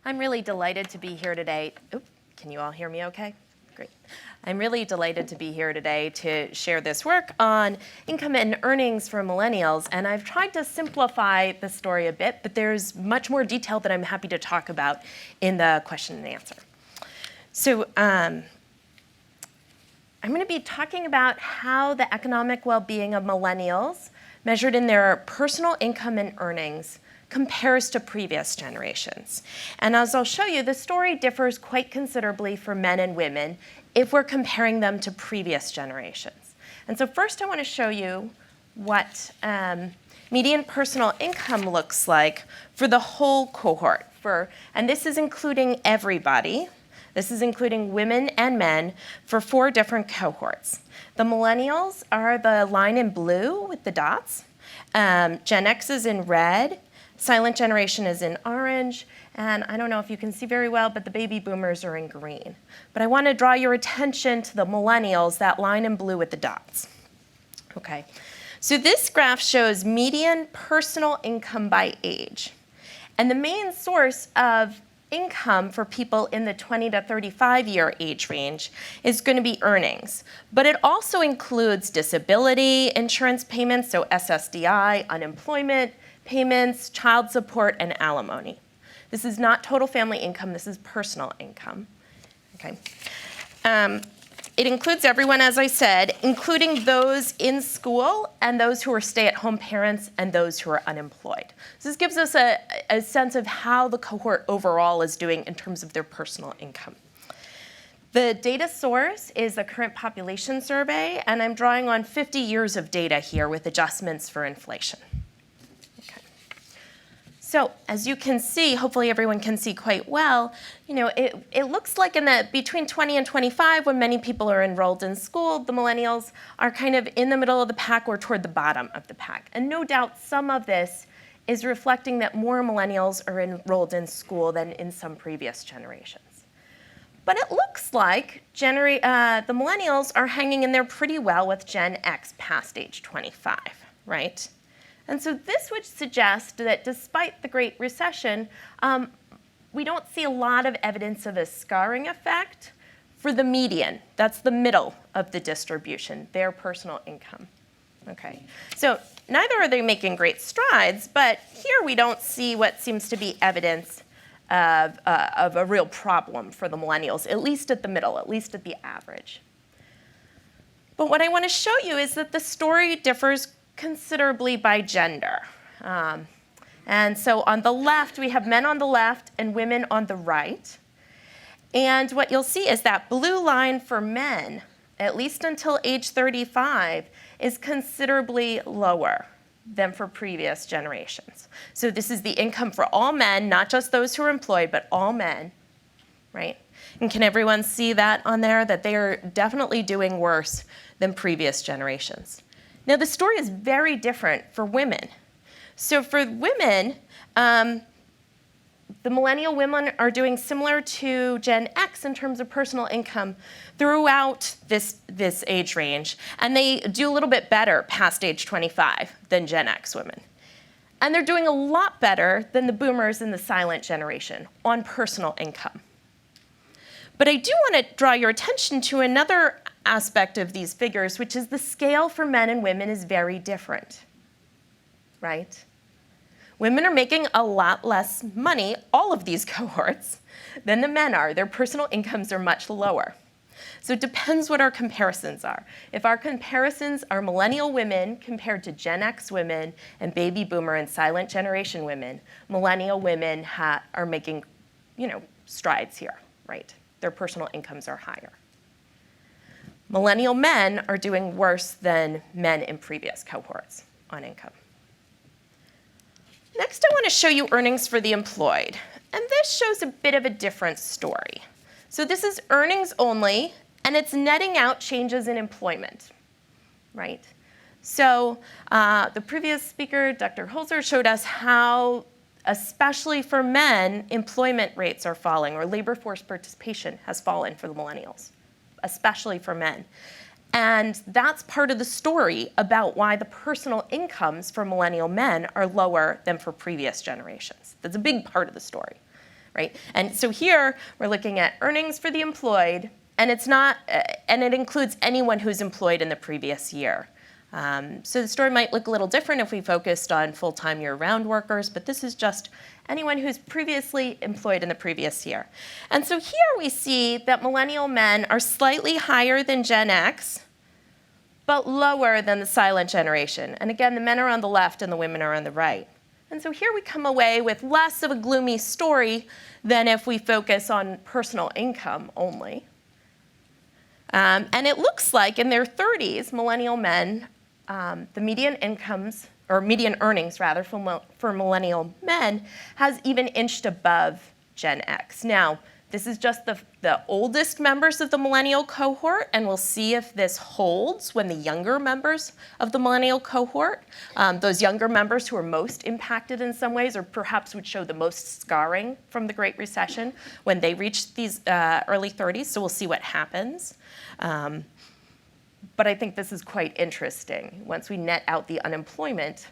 I'm really delighted to be here today. Oop, can you all hear me okay? Great. I'm really delighted to be here today to share this work on income and earnings for millennials. And I've tried to simplify the story a bit, but there's much more detail that I'm happy to talk about in the question and answer. So I'm going to be talking about how the economic well-being of millennials, measured in their personal income and earnings, compares to previous generations. And as I'll show you, the story differs quite considerably for men and women if we're comparing them to previous generations. And so first I want to show you what median personal income looks like for the whole cohort. And this is including everybody. This is including women and men for 4 different cohorts. The millennials are the line in blue with the dots. Gen X is in red. Silent generation is in orange, and I don't know if you can see very well, but the baby boomers are in green. But I want to draw your attention to the millennials, that line in blue with the dots. Okay, so this graph shows median personal income by age. And the main source of income for people in the 20 to 35 year age range is going to be earnings. But it also includes disability insurance payments, so SSDI, unemployment payments, child support, and alimony. This is not total family income, this is personal income. Okay. It includes everyone, as I said, including those in school and those who are stay-at-home parents and those who are unemployed. So this gives us a sense of how the cohort overall is doing in terms of their personal income. The data source is the current population survey, and I'm drawing on 50 years of data here with adjustments for inflation. So as you can see, hopefully everyone can see quite well, it looks like between 20 and 25, when many people are enrolled in school, the millennials are kind of in the middle of the pack or toward the bottom of the pack. And no doubt some of this is reflecting that more millennials are enrolled in school than in some previous generations. But it looks like the millennials are hanging in there pretty well with Gen X past age 25, right? And so this would suggest that despite the Great Recession, we don't see a lot of evidence of a scarring effect for the median. That's the middle of the distribution, their personal income. Okay, so neither are they making great strides, but here we don't see what seems to be evidence of a real problem for the millennials, at least at the middle, at least at the average. But what I want to show you is that the story differs considerably by gender. And so on the left, we have men on the left and women on the right. And what you'll see is that blue line for men, at least until age 35, is considerably lower than for previous generations. So this is the income for all men, not just those who are employed, but all men, right? And can everyone see that on there, that they are definitely doing worse than previous generations? Now, the story is very different for women. So for women, the millennial women are doing similar to Gen X in terms of personal income throughout this age range, and they do a little bit better past age 25 than Gen X women. And they're doing a lot better than the boomers in the silent generation on personal income. But I do want to draw your attention to another aspect of these figures, which is the scale for men and women is very different, right? Women are making a lot less money, all of these cohorts, than the men are. Their personal incomes are much lower. So it depends what our comparisons are. If our comparisons are millennial women compared to Gen X women and baby boomer and silent generation women, millennial women are making, strides here, right? Their personal incomes are higher. Millennial men are doing worse than men in previous cohorts on income. Next, I want to show you earnings for the employed. And this shows a bit of a different story. So this is earnings only, and it's netting out changes in employment, right? So the previous speaker, Dr. Holzer, showed us how, especially for men, employment rates are falling, or labor force participation has fallen for the millennials, especially for men. And that's part of the story about why the personal incomes for millennial men are lower than for previous generations. That's a big part of the story. right? And so here we're looking at earnings for the employed, and it includes anyone who's employed in the previous year. So the story might look a little different if we focused on full-time year-round workers, but this is just anyone who's previously employed in the previous year. And so here we see that millennial men are slightly higher than Gen X, but lower than the silent generation. And again, the men are on the left and the women are on the right. And so here we come away with less of a gloomy story than if we focus on personal income only. And it looks like in their 30s, millennial men, the median incomes, or median earnings rather, for millennial men has even inched above Gen X. Now, this is just the oldest members of the millennial cohort, and we'll see if this holds when the younger members of the millennial cohort, those younger members who are most impacted in some ways, or perhaps would show the most scarring from the Great Recession when they reach these early 30s, so we'll see what happens. But I think this is quite interesting once we net out the unemployment,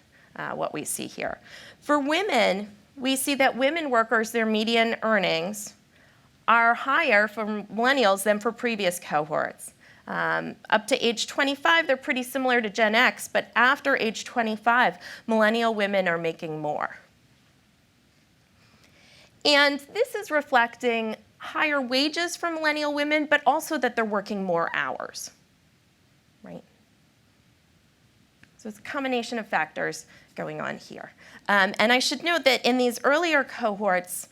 what we see here. For women, we see that women workers, their median earnings are higher for millennials than for previous cohorts. Up to age 25, they're pretty similar to Gen X, but after age 25, millennial women are making more. And this is reflecting higher wages for millennial women, but also that they're working more hours, right? So it's a combination of factors going on here. And I should note that in these earlier cohorts,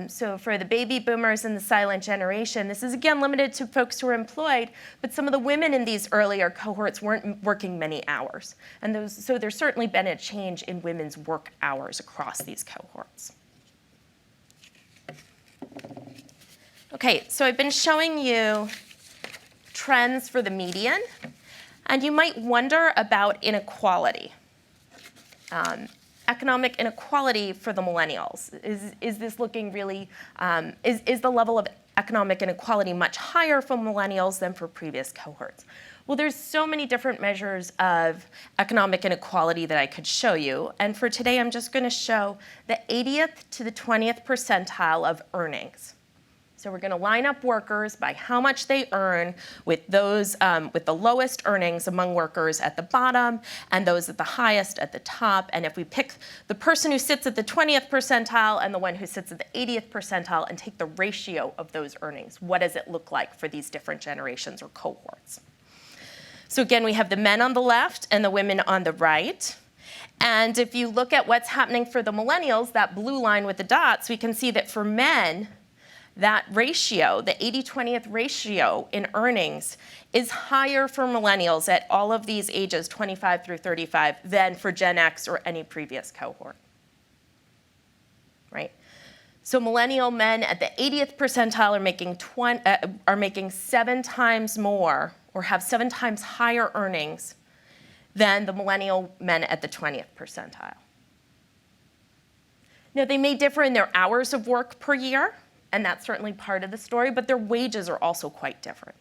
so for the baby boomers and the silent generation, this is again limited to folks who are employed, but some of the women in these earlier cohorts weren't working many hours. And so there's certainly been a change in women's work hours across these cohorts. Okay, so I've been showing you trends for the median, and you might wonder about inequality. Economic inequality for the millennials. Is this looking really, is the level of economic inequality much higher for millennials than for previous cohorts? Well, there's so many different measures of economic inequality that I could show you. And for today, I'm just going to show the 80th to the 20th percentile of earnings. So we're going to line up workers by how much they earn with those with the lowest earnings among workers at the bottom and those at the highest at the top. And if we pick the person who sits at the 20th percentile and the one who sits at the 80th percentile and take the ratio of those earnings, what does it look like for these different generations or cohorts? So again, we have the men on the left and the women on the right. And if you look at what's happening for the millennials, that blue line with the dots, we can see that for men, that ratio, the 80-20th ratio in earnings, is higher for millennials at all of these ages, 25 through 35, than for Gen X or any previous cohort, right? So millennial men at the 80th percentile are making 7 times more, or have 7 times higher earnings than the millennial men at the 20th percentile. Now, they may differ in their hours of work per year, and that's certainly part of the story, but their wages are also quite different.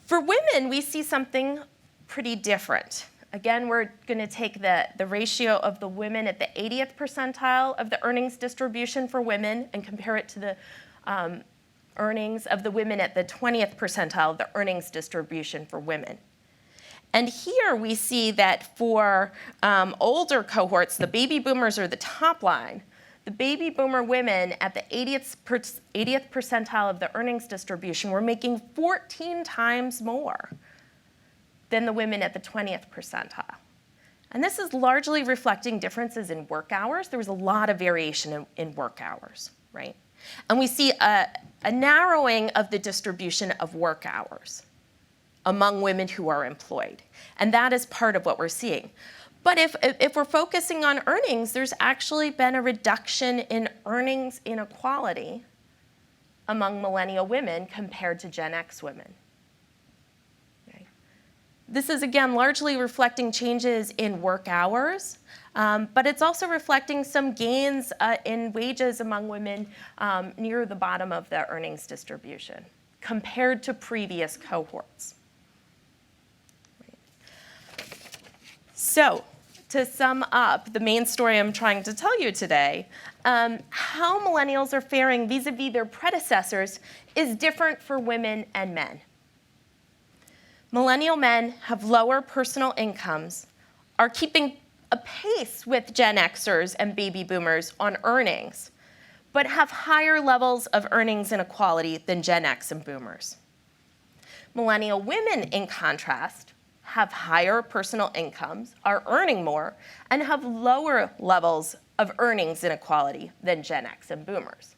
For women, we see something pretty different. Again, we're going to take the ratio of the women at the 80th percentile of the earnings distribution for women and compare it to the earnings of the women at the 20th percentile of the earnings distribution for women. And here we see that for older cohorts, the baby boomers are the top line. The baby boomer women at the 80th percentile of the earnings distribution were making 14 times more than the women at the 20th percentile. And this is largely reflecting differences in work hours. There was a lot of variation in work hours, right? And we see a narrowing of the distribution of work hours among women who are employed. And that is part of what we're seeing. But if we're focusing on earnings, there's actually been a reduction in earnings inequality among millennial women compared to Gen X women. Okay. This is, again, largely reflecting changes in work hours, but it's also reflecting some gains in wages among women near the bottom of the earnings distribution compared to previous cohorts. Right. So, to sum up the main story I'm trying to tell you today, how millennials are faring vis-a-vis their predecessors is different for women and men. Millennial men have lower personal incomes, are keeping a pace with Gen Xers and baby boomers on earnings, but have higher levels of earnings inequality than Gen X and boomers. Millennial women, in contrast, have higher personal incomes, are earning more, and have lower levels of earnings inequality than Gen X and boomers.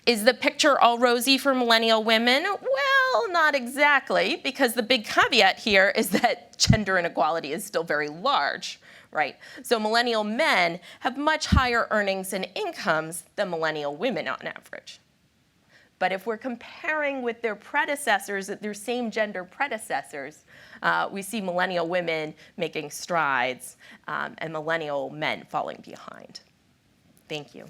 Is the picture all rosy for millennial women? Well, not exactly, because the big caveat here is that gender inequality is still very large, right? So millennial men have much higher earnings and incomes than millennial women on average. But if we're comparing with their predecessors, their same gender predecessors, we see millennial women making strides and millennial men falling behind. Thank you.